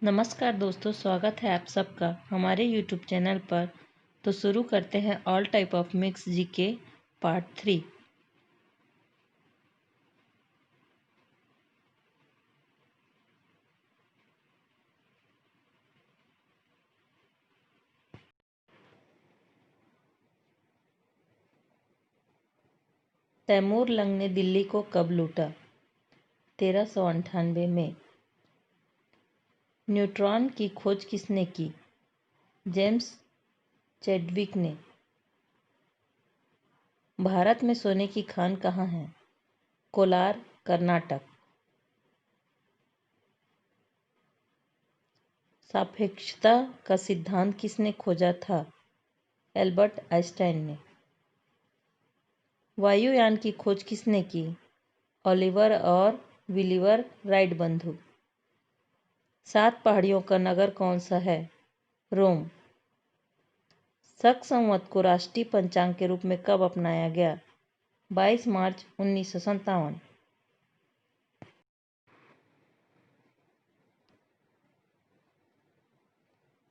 नमस्कार दोस्तों, स्वागत है आप सबका हमारे YouTube चैनल पर। तो शुरू करते हैं all type of mix GK part 3। Timur Lang ने दिल्ली को कब लूटा? 1398 में। न्यूट्रॉन की खोज किसने की? जेम्स चैडविक ने। भारत में सोने की खान कहाँ है? कोलार, कर्नाटक। सापेक्षता का सिद्धांत किसने खोजा था? एल्बर्ट आइंस्टाइन ने। वायुयान की खोज किसने की? ओलिवर और विलिवर राइट बंधु। 7 पहाड़ियों का नगर कौन सा है? रोम। शक संवत को राष्ट्रीय पंचांग के रूप में कब अपनाया गया? 22 मार्च 1957।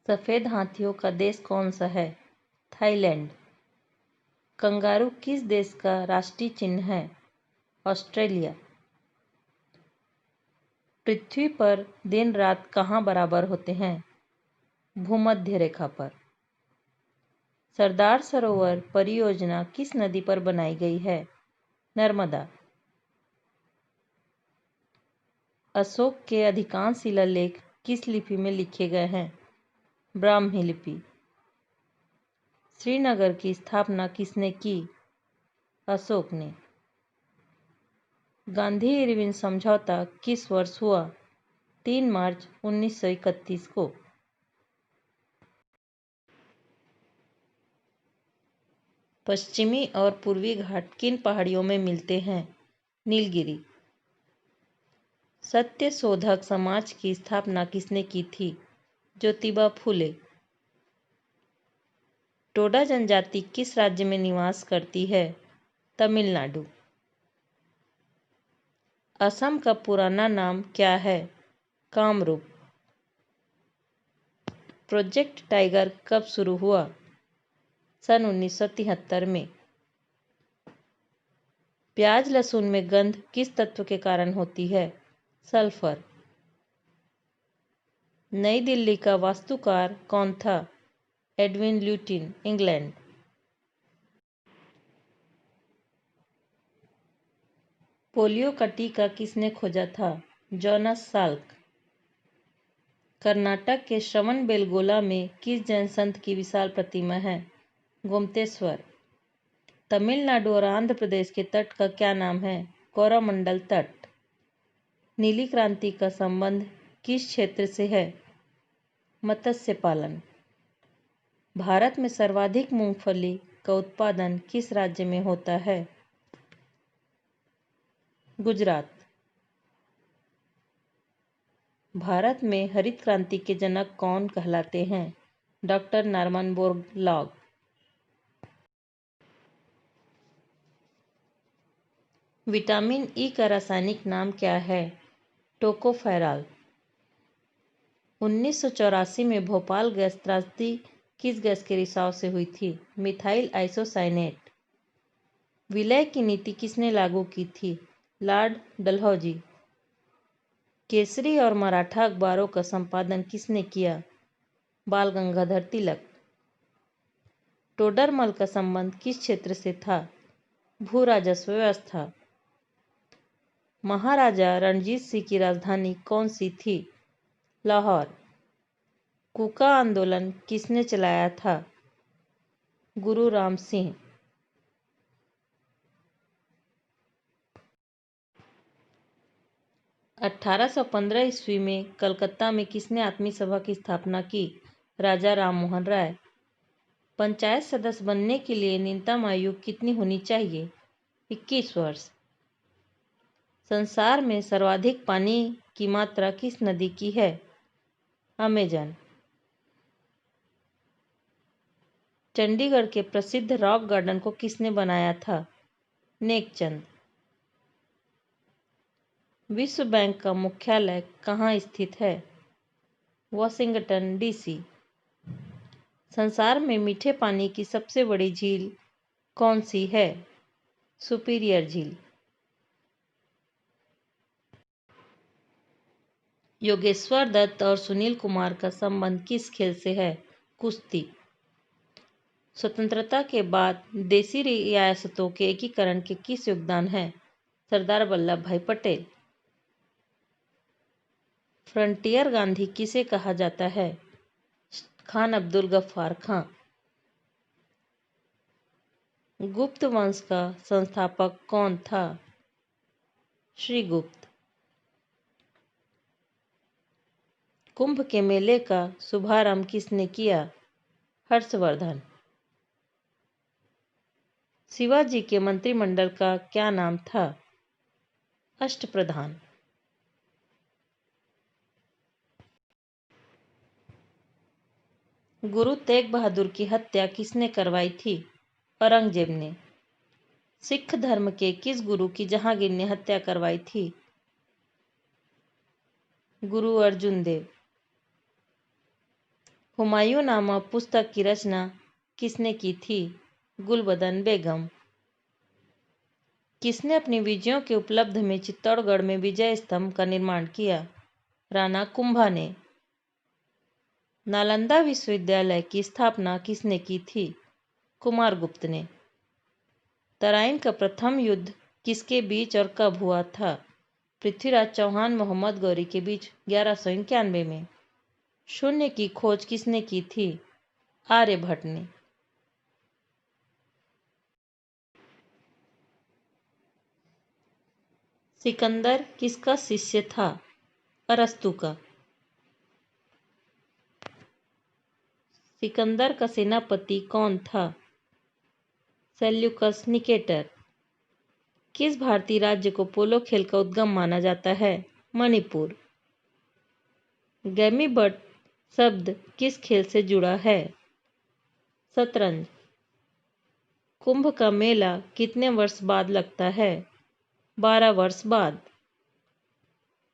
सफेद हाथियों का देश कौन सा है? थाईलैंड। कंगारू किस देश का राष्ट्रीय चिन्ह है? ऑस्ट्रेलिया। पृथ्वी पर दिन रात कहाँ बराबर होते हैं? भूमध्य रेखा पर। सरदार सरोवर परियोजना किस नदी पर बनाई गई है? नर्मदा। अशोक के अधिकांश शिलालेख किस लिपि में लिखे गए हैं? ब्राह्मी लिपि। श्रीनगर की स्थापना किसने की? अशोक ने। गांधी इरविन समझौता किस वर्ष हुआ? 3 मार्च 1931 को। पश्चिमी और पूर्वी घाट किन पहाड़ियों में मिलते हैं? नीलगिरी। सत्य शोधक समाज की स्थापना किसने की थी? ज्योतिबा फुले। टोडा जनजाति किस राज्य में निवास करती है? तमिलनाडु। असम का पुराना नाम क्या है? कामरूप। प्रोजेक्ट टाइगर कब शुरू हुआ? सन 1973 में। प्याज लहसुन में गंध किस तत्व के कारण होती है? सल्फर। नई दिल्ली का वास्तुकार कौन था? Edwin lutein, England. पोलियो का टीका किसने खोजा था? Jonas Salk. कर्नाटक के श्रवण बेलगोला में किस जैन संत की विशाल प्रतिमा है? गोमतेश्वर। तमिलनाडु और आंध्र प्रदेश के तट का क्या नाम है? कोरोमंडल तट। नीली क्रांति का संबंध किस क्षेत्र से है? मत्स्य पालन। भारत में सर्वाधिक मूंगफली का उत्पादन किस राज्य में होता है? गुजरात। भारत में हरित क्रांति के जनक कौन कहलाते हैं? Doctor Norman Borlaug. Vitamin E का रासायनिक नाम क्या है? टोकोफेरॉल। 1984 में भोपाल गैस त्रासदी किस गैस के रिसाव से हुई थी? Methyl isocyanate. विलय की नीति किसने लागू की थी? लॉर्ड डलहौजी। केसरी और मराठा अखबारों का संपादन किसने किया? बाल गंगाधर तिलक। टोडरमल का संबंध किस क्षेत्र से था? भू राजस्व व्यवस्था। महाराजा रणजीत सिंह की राजधानी कौन सी थी? लाहौर। कूका आंदोलन किसने चलाया था? गुरु राम सिंह। 1815 ईस्वी में कलकत्ता में किसने आत्मीय सभा की स्थापना की? राजा राममोहन राय। पंचायत सदस्य बनने के लिए न्यूनतम आयु कितनी होनी चाहिए? 21 वर्ष। संसार में सर्वाधिक पानी की मात्रा किस नदी की है? अमेजन। चंडीगढ़ के प्रसिद्ध रॉक गार्डन को किसने बनाया था? नेकचंद। विश्व बैंक का मुख्यालय कहाँ स्थित है? Washington DC. संसार में मीठे पानी की सबसे बड़ी झील कौन सी है? सुपीरियर झील। योगेश्वर दत्त और सुनील कुमार का संबंध किस खेल से है? कुश्ती। स्वतंत्रता के बाद देशी रियासतों के एकीकरण के किस योगदान है? सरदार वल्लभ भाई पटेल। फ्रंटियर गांधी किसे कहा जाता है? खान अब्दुल गफ्फार खां। गुप्त वंश का संस्थापक कौन था? श्रीगुप्त। कुंभ के मेले का शुभारंभ किसने किया? हर्षवर्धन। शिवाजी के मंत्रिमंडल का क्या नाम था? अष्टप्रधान। गुरु तेग बहादुर की हत्या किसने करवाई थी? औरंगजेब ने। सिख धर्म के किस गुरु की जहांगीर ने हत्या करवाई थी? गुरु अर्जुन देव। हुमायूं नामा पुस्तक की रचना किसने की थी? गुलबदन बेगम। किसने अपनी विजयों के उपलब्ध में चित्तौड़गढ़ में विजय स्तंभ का निर्माण किया? राणा कुंभा ने। नालंदा विश्वविद्यालय की स्थापना किसने की थी? कुमारगुप्त ने। तराइन का प्रथम युद्ध किसके बीच और कब हुआ था? पृथ्वीराज चौहान मोहम्मद गौरी के बीच 1191 में। शून्य की खोज किसने की थी? आर्यभट्ट ने। सिकंदर किसका शिष्य था? अरस्तु का। सिकंदर का सेनापति कौन था? Seleucus Nicator. किस भारतीय राज्य को पोलो खेल का उद्गम माना जाता है? मणिपुर। गैमीबट शब्द किस खेल से जुड़ा है? शतरंज। कुंभ का मेला कितने वर्ष बाद लगता है? 12 वर्ष बाद।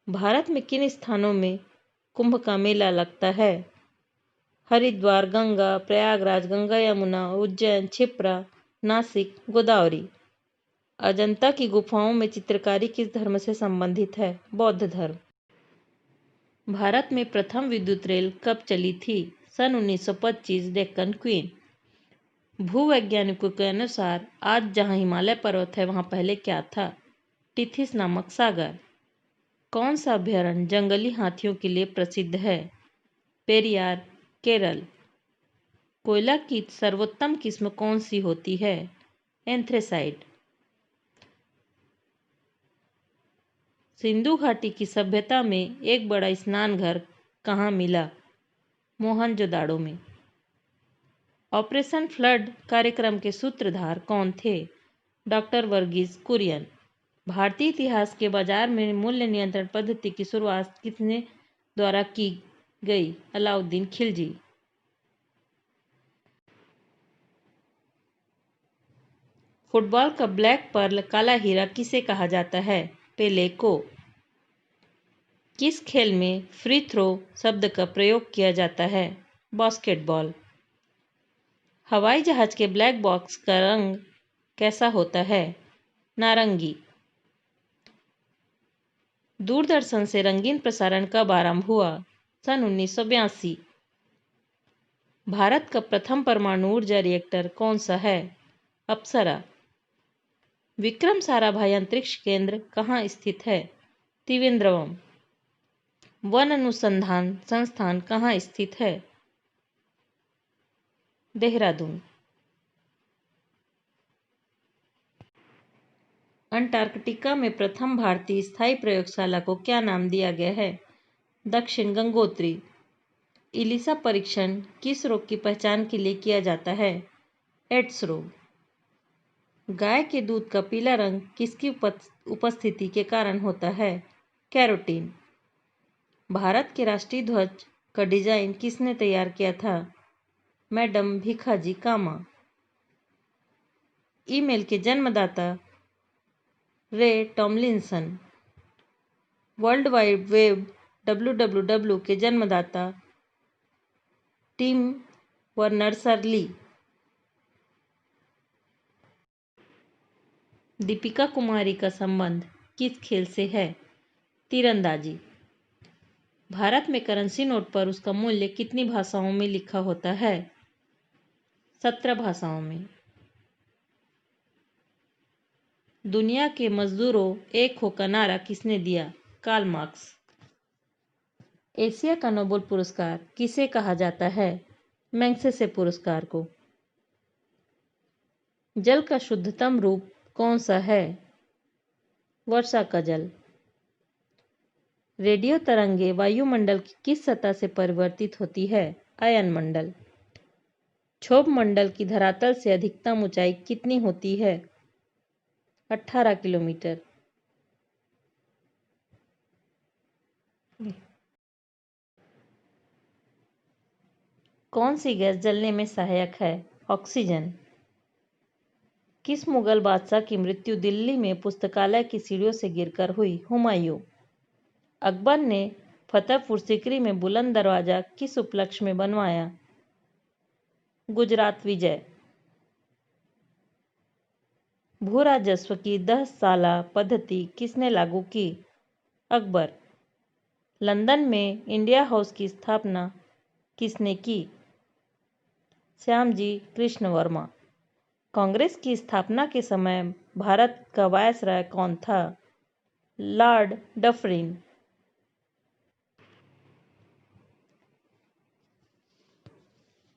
भारत में किन स्थानों में कुंभ का मेला लगता है? हरिद्वार, गंगा, प्रयागराज, गंगा यमुना, उज्जैन, क्षिप्रा, नासिक, गोदावरी। अजंता की गुफाओं में चित्रकारी किस धर्म से संबंधित है? बौद्ध धर्म। भारत में प्रथम विद्युत रेल कब चली थी? सन 1925। डेक्कन क्वीन। भूवैज्ञानिकों के अनुसार आज जहां हिमालय पर्वत है वहां पहले क्या था? टिथिस नामक सागर। कौन सा अभयारण्य जंगली हाथियों के लिए प्रसिद्ध है? पेरियार, केरल। कोयला की सर्वोत्तम किस्म कौन सी होती है? एंथ्रेसाइट। सिंधु घाटी की सभ्यता में एक बड़ा स्नान घर कहाँ मिला? मोहनजोदाड़ो में। ऑपरेशन फ्लड कार्यक्रम के सूत्रधार कौन थे? डॉक्टर वर्गीज कुरियन। भारतीय इतिहास के बाजार में मूल्य नियंत्रण पद्धति की शुरुआत किसने द्वारा की गई? अलाउद्दीन खिलजी। फुटबॉल का ब्लैक पर्ल काला हीरा किसे कहा जाता है? पेले को। किस खेल में फ्री थ्रो शब्द का प्रयोग किया जाता है? बास्केटबॉल। हवाई जहाज के ब्लैक बॉक्स का रंग कैसा होता है? नारंगी। दूरदर्शन से रंगीन प्रसारण कब आरंभ हुआ? सन 1982। भारत का प्रथम परमाणु ऊर्जा रिएक्टर कौन सा है? अप्सरा। विक्रम साराभाई अंतरिक्ष केंद्र कहाँ स्थित है? त्रिवेंद्रम। वन अनुसंधान संस्थान कहाँ स्थित है? देहरादून। अंटार्कटिका में प्रथम भारतीय स्थायी प्रयोगशाला को क्या नाम दिया गया है? दक्षिण गंगोत्री। इलिसा परीक्षण किस रोग की पहचान के लिए किया जाता है? एड्स रोग। गाय के दूध का पीला रंग किसकी उपस्थिति के कारण होता है? कैरोटीन। भारत के राष्ट्रीय ध्वज का डिजाइन किसने तैयार किया था? मैडम भीखाजी कामा। ईमेल के जन्मदाता रे Tomlinson. World wide web WWW के जन्मदाता टिम वर्नर्स-ली। दीपिका कुमारी का संबंध किस खेल से है? तीरंदाजी। भारत में करेंसी नोट पर उसका मूल्य कितनी भाषाओं में लिखा होता है? 17 भाषाओं में। दुनिया के मजदूरों एक हो का नारा किसने दिया? Karl Marx. एशिया का नोबेल पुरस्कार किसे कहा जाता है? मैग्सेसे पुरस्कार को। जल का शुद्धतम रूप कौन सा है? वर्षा का जल। रेडियो तरंगे वायुमंडल की किस सतह से परिवर्तित होती है? आयन मंडल। क्षोभ मंडल की धरातल से अधिकतम ऊंचाई कितनी होती है? 18 किलोमीटर। कौन सी गैस जलने में सहायक है? ऑक्सीजन। किस मुगल बादशाह की मृत्यु दिल्ली में पुस्तकालय की सीढ़ियों से गिरकर हुई? हुमायूं। अकबर ने फतेहपुर सीकरी में बुलंद दरवाजा किस उपलक्ष्य में बनवाया? गुजरात विजय। भू राजस्व की 10 साला पद्धति किसने लागू की? अकबर। लंदन में इंडिया हाउस की स्थापना किसने की? श्यामजी कृष्ण वर्मा। कांग्रेस की स्थापना के समय भारत का वायसराय कौन था? Lord Dufferin.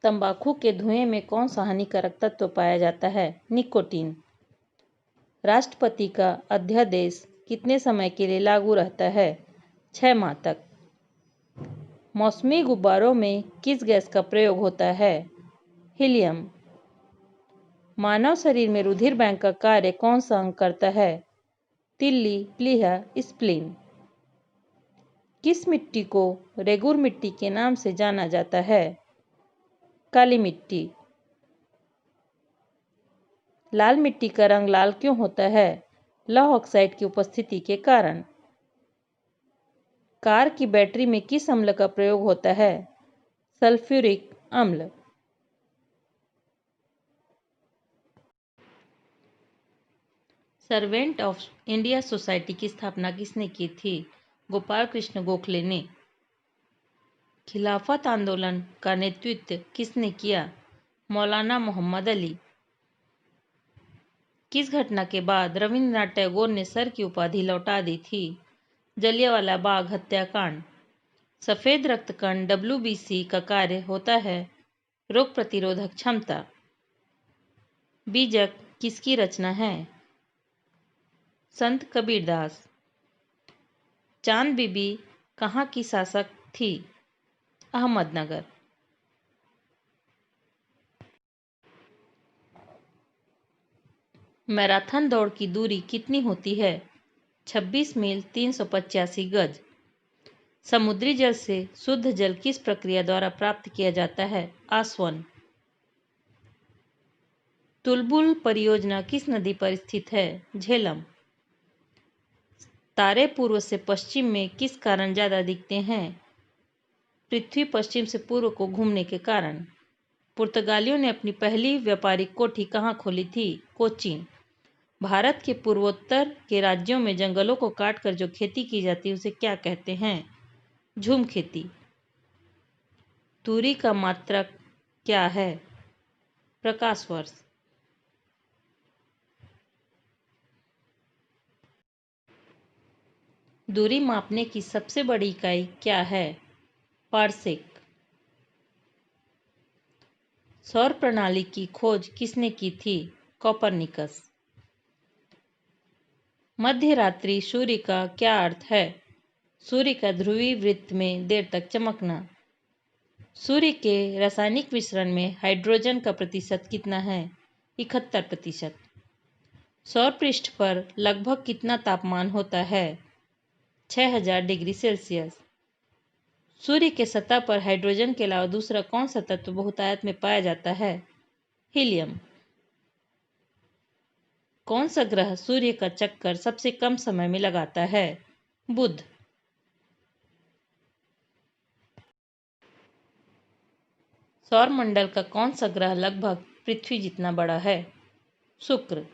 तंबाकू के धुएं में कौन सा हानिकारक तत्व पाया जाता है? निकोटीन। राष्ट्रपति का अध्यादेश कितने समय के लिए लागू रहता है? 6 माह तक। मौसमी गुब्बारों में किस गैस का प्रयोग होता है? हीलियम। मानव शरीर में रुधिर बैंक का कार्य कौन सा अंग करता है? तिल्ली, प्लीहा, स्प्लीन। किस मिट्टी को रेगुर मिट्टी के नाम से जाना जाता है? काली मिट्टी। लाल मिट्टी का रंग लाल क्यों होता है? लौह ऑक्साइड की उपस्थिति के कारण। कार की बैटरी में किस अम्ल का प्रयोग होता है? सल्फ्यूरिक अम्ल। सर्वेंट ऑफ इंडिया सोसाइटी की स्थापना किसने की थी? गोपाल कृष्ण गोखले ने। खिलाफत आंदोलन का नेतृत्व किसने किया? मौलाना मोहम्मद अली। किस घटना के बाद रविंद्रनाथ टैगोर ने सर की उपाधि लौटा दी थी? जलियांवाला बाग हत्याकांड। सफेद रक्त कण WBC का कार्य होता है रोग प्रतिरोधक क्षमता। बीजक किसकी रचना है? संत कबीरदास। चांद बीबी कहाँ की शासक थी? अहमदनगर। मैराथन दौड़ की दूरी कितनी होती है? 26 मील 385 गज। समुद्री जल से शुद्ध जल किस प्रक्रिया द्वारा प्राप्त किया जाता है? आसवन। तुलबुल परियोजना किस नदी पर स्थित है? झेलम। तारे पूर्व से पश्चिम में किस कारण ज्यादा दिखते हैं? पृथ्वी पश्चिम से पूर्व को घूमने के कारण। पुर्तगालियों ने अपनी पहली व्यापारिक कोठी कहाँ खोली थी? कोचीन। भारत के पूर्वोत्तर के राज्यों में जंगलों को काटकर जो खेती की जाती है उसे क्या कहते हैं? झूम खेती। दूरी का मात्रक क्या है? प्रकाश वर्ष। दूरी मापने की सबसे बड़ी इकाई क्या है? पारसेक। सौर प्रणाली की खोज किसने की थी? कोपरनिकस। मध्य रात्रि सूर्य का क्या अर्थ है? सूर्य का ध्रुवीय वृत्त में देर तक चमकना। सूर्य के रासायनिक मिश्रण में हाइड्रोजन का प्रतिशत कितना है? 71%। सौर पृष्ठ पर लगभग कितना तापमान होता है? 6000 डिग्री सेल्सियस। सूर्य के सतह पर हाइड्रोजन के अलावा दूसरा कौन सा तत्व बहुतायत में पाया जाता है? हीलियम। कौन सा ग्रह सूर्य का चक्कर सबसे कम समय में लगाता है? बुध। सौरमंडल का कौन सा ग्रह लगभग पृथ्वी जितना बड़ा है? शुक्र।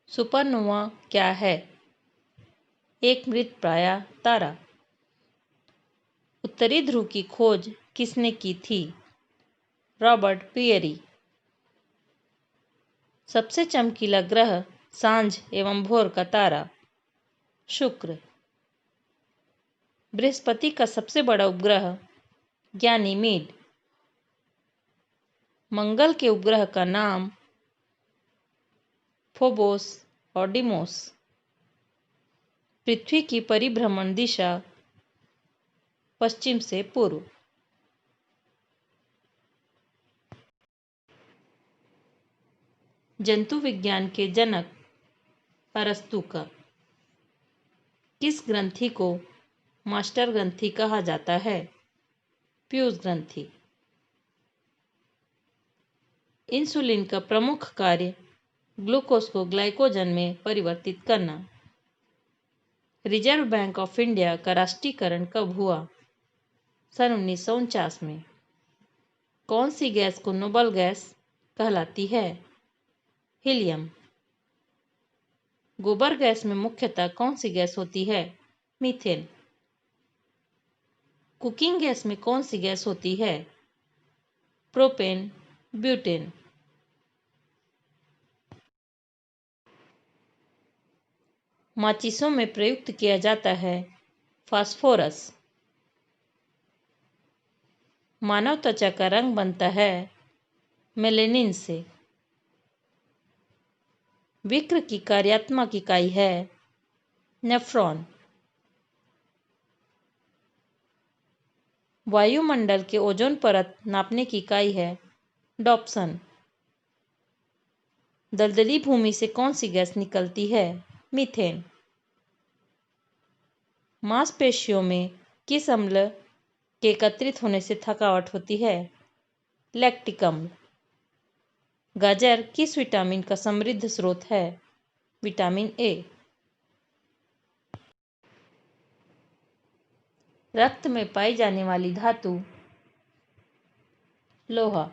सुपरनोवा क्या है? एक मृतप्राय तारा। उत्तरी ध्रुव की खोज किसने की थी? Robert Peary. सबसे चमकीला ग्रह सांझ एवं भोर का तारा? शुक्र। बृहस्पति का सबसे बड़ा उपग्रह गैनीमीड। मंगल के उपग्रह का नाम? फोबोस और डिमोस। पृथ्वी की परिभ्रमण दिशा? पश्चिम से पूर्व। जंतु विज्ञान के जनक अरस्तु का किस ग्रंथि को मास्टर ग्रंथि कहा जाता है? पीयूष ग्रंथि। इंसुलिन का प्रमुख कार्य ग्लूकोज को ग्लाइकोजन में परिवर्तित करना। रिजर्व बैंक ऑफ इंडिया का राष्ट्रीयकरण कब हुआ? सन 1949 में। कौन सी गैस को नोबल गैस कहलाती है? हीलियम। गोबर गैस में मुख्यतः कौन सी गैस होती है? मीथेन। कुकिंग गैस में कौन सी गैस होती है? Propane, butane. माचिसों में प्रयुक्त किया जाता है फास्फोरस। मानव त्वचा का रंग बनता है मेलेनिन से। विक्र की कार्यात्मक इकाई है नेफ्रॉन। वायुमंडल के ओजोन परत नापने की इकाई है डॉप्सन। दलदली भूमि से कौन सी गैस निकलती है? मीथेन। मांसपेशियों में किस अम्ल के एकत्रित होने से थकावट होती है? लैक्टिक अम्ल। गाजर किस विटामिन का समृद्ध स्रोत है? Vitamin A. रक्त में पाई जाने वाली धातु? लोहा।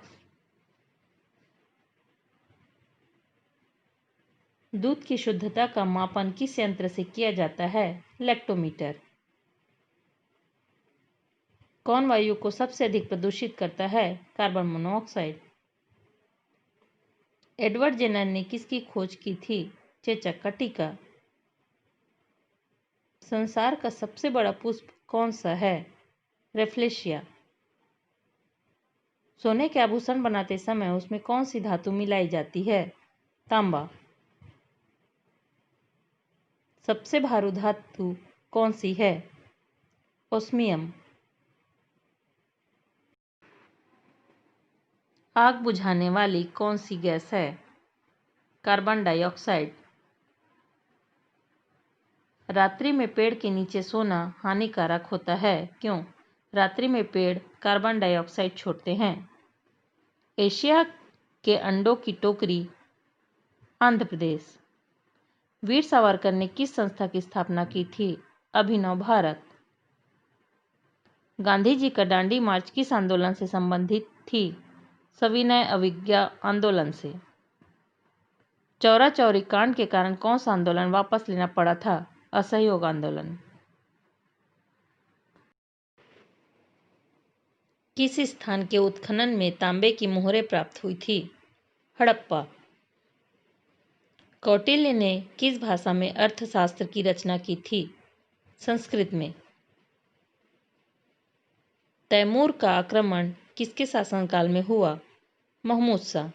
दूध की शुद्धता का मापन किस यंत्र से किया जाता है? लैक्टोमीटर। कौन वायु को सबसे अधिक प्रदूषित करता है? Carbon monoxide. एडवर्ड जेनर ने किसकी खोज की थी? चेचक का टीका। संसार का सबसे बड़ा पुष्प कौन सा है? रेफ्लेशिया। सोने के आभूषण बनाते समय उसमें कौन सी धातु मिलाई जाती है? तांबा। सबसे भारी धातु कौन सी है? ओस्मियम। आग बुझाने वाली कौन सी गैस है? Carbon dioxide. रात्रि में पेड़ के नीचे सोना हानिकारक होता है, क्यों? रात्रि में पेड़ कार्बन डाइऑक्साइड छोड़ते हैं। एशिया के अंडों की टोकरी? आंध्र प्रदेश। वीर सावरकर ने किस संस्था की स्थापना की थी? अभिनव भारत। गांधी जी का दांडी मार्च किस आंदोलन से संबंधित थी? सविनय अवज्ञा आंदोलन से। चौरा चौरी कांड के कारण कौन सा आंदोलन वापस लेना पड़ा था? असहयोग आंदोलन। किस स्थान के उत्खनन में तांबे की मोहरें प्राप्त हुई थी? हड़प्पा। कौटिल्य ने किस भाषा में अर्थशास्त्र की रचना की थी? संस्कृत में। तैमूर का आक्रमण किसके शासनकाल में हुआ? महमूद शाह।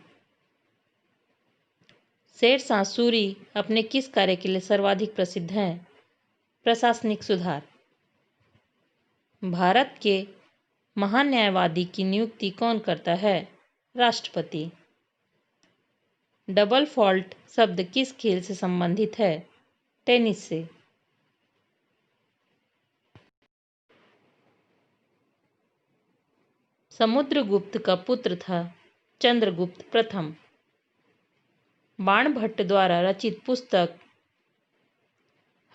शेरशाह सूरी अपने किस कार्य के लिए सर्वाधिक प्रसिद्ध हैं? प्रशासनिक सुधार। भारत के महान न्यायवादी की नियुक्ति कौन करता है? राष्ट्रपति। डबल फॉल्ट शब्द किस खेल से संबंधित है? टेनिस से। समुद्रगुप्त का पुत्र था चंद्रगुप्त प्रथम। बाणभट्ट द्वारा रचित पुस्तक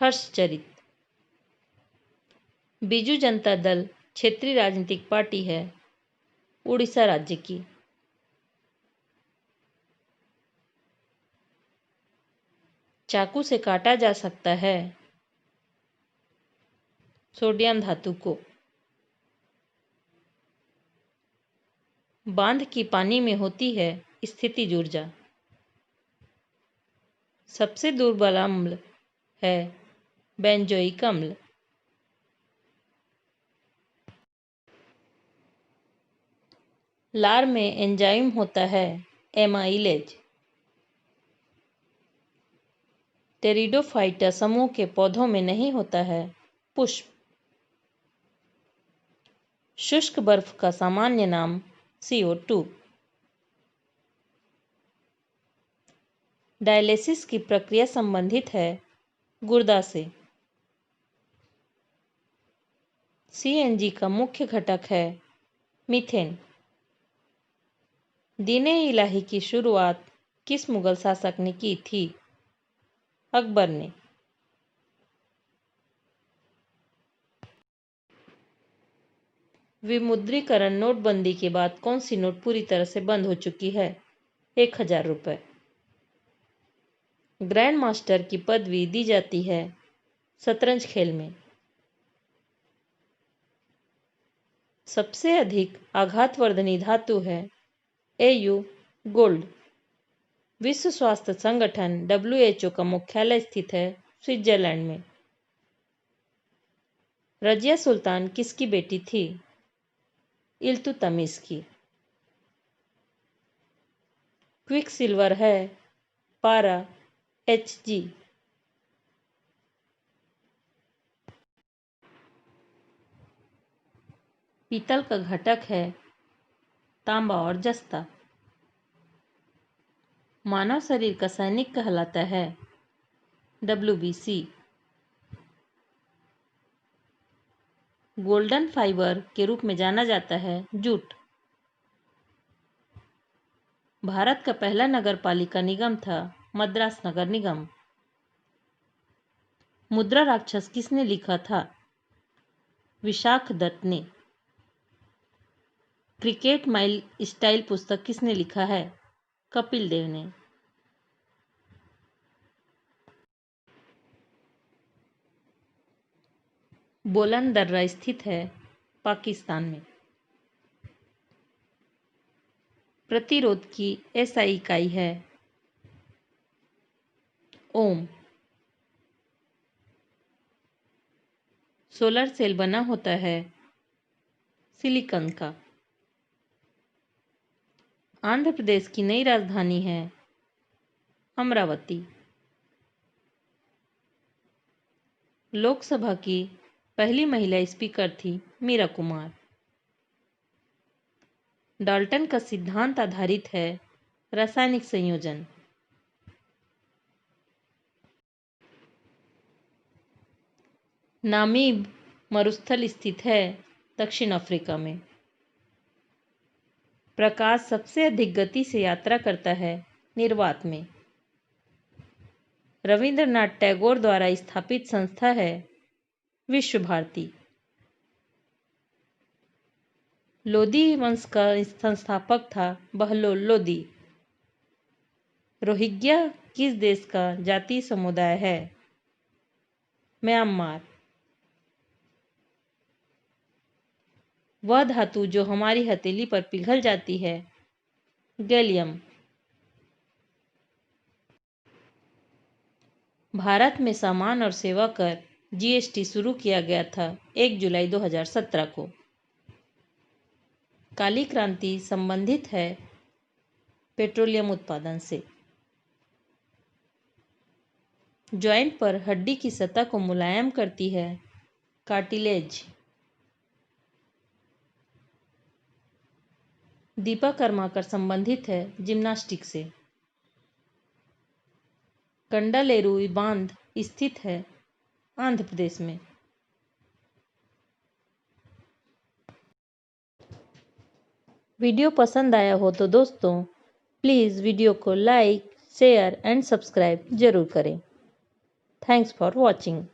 हर्षचरित। बीजू जनता दल क्षेत्रीय राजनीतिक पार्टी है उड़ीसा राज्य की। चाकू से काटा जा सकता है। सोडियम धातु को। बांध की पानी में होती है स्थितिज ऊर्जा। सबसे दुर्बल अम्ल है बेंजोइक अम्ल। लार में एंजाइम होता है एमाइलेज। टेरिडोफाइटा समूह के पौधों में नहीं होता है पुष्प। शुष्क बर्फ का सामान्य नाम CO2। डायलिसिस की प्रक्रिया संबंधित है गुर्दा से। CNG का मुख्य घटक है मीथेन। दीने इलाही की शुरुआत किस मुगल शासक ने की थी? अकबर ने। विमुद्रीकरण नोटबंदी के बाद कौन सी नोट पूरी तरह से बंद हो चुकी है? 1000 रुपये। ग्रैंड मास्टर की पदवी दी जाती है शतरंज खेल में। सबसे अधिक आघातवर्धनी धातु है Au गोल्ड। विश्व स्वास्थ्य संगठन WHO का मुख्यालय स्थित है स्विट्जरलैंड में। रजिया सुल्तान किसकी बेटी थी? इल्तुतमिश की। क्विक सिल्वर है पारा Hg। पीतल का घटक है तांबा और जस्ता। मानव शरीर का सैनिक कहलाता है WBC। गोल्डन फाइबर के रूप में जाना जाता है जूट। भारत का पहला नगर पालिका निगम था मद्रास नगर निगम। मुद्रा राक्षस किसने लिखा था? विशाख दत्त ने। क्रिकेट माइल स्टाइल पुस्तक किसने लिखा है? कपिल देव ने। बोलन दर्रा स्थित है पाकिस्तान में। प्रतिरोध की SI इकाई है ओम। सोलर सेल बना होता है सिलिकॉन का। आंध्र प्रदेश की नई राजधानी है अमरावती। लोकसभा की पहली महिला स्पीकर थी मीरा कुमार। डाल्टन का सिद्धांत आधारित है रासायनिक संयोजन। नामीब मरुस्थल स्थित है दक्षिण अफ्रीका में। प्रकाश सबसे अधिक गति से यात्रा करता है निर्वात में। रविंद्रनाथ टैगोर द्वारा स्थापित संस्था है विश्व भारती। लोदी वंश का संस्थापक था बहलोल लोदी। रोहिंग्या किस देश का जातीय समुदाय है? म्यांमार। वह धातु जो हमारी हथेली पर पिघल जाती है गैलियम। भारत में सामान और सेवा कर GST शुरू किया गया था 1 जुलाई 2017 को। काली क्रांति संबंधित है पेट्रोलियम उत्पादन से। जॉइंट पर हड्डी की सतह को मुलायम करती है कार्टिलेज। दीपा कर्माकर संबंधित है जिम्नास्टिक से। कंडालेरू बांध स्थित है आंध्र प्रदेश में। वीडियो पसंद आया हो तो दोस्तों प्लीज़ वीडियो को लाइक शेयर एंड सब्सक्राइब जरूर करें। Thanks for watching.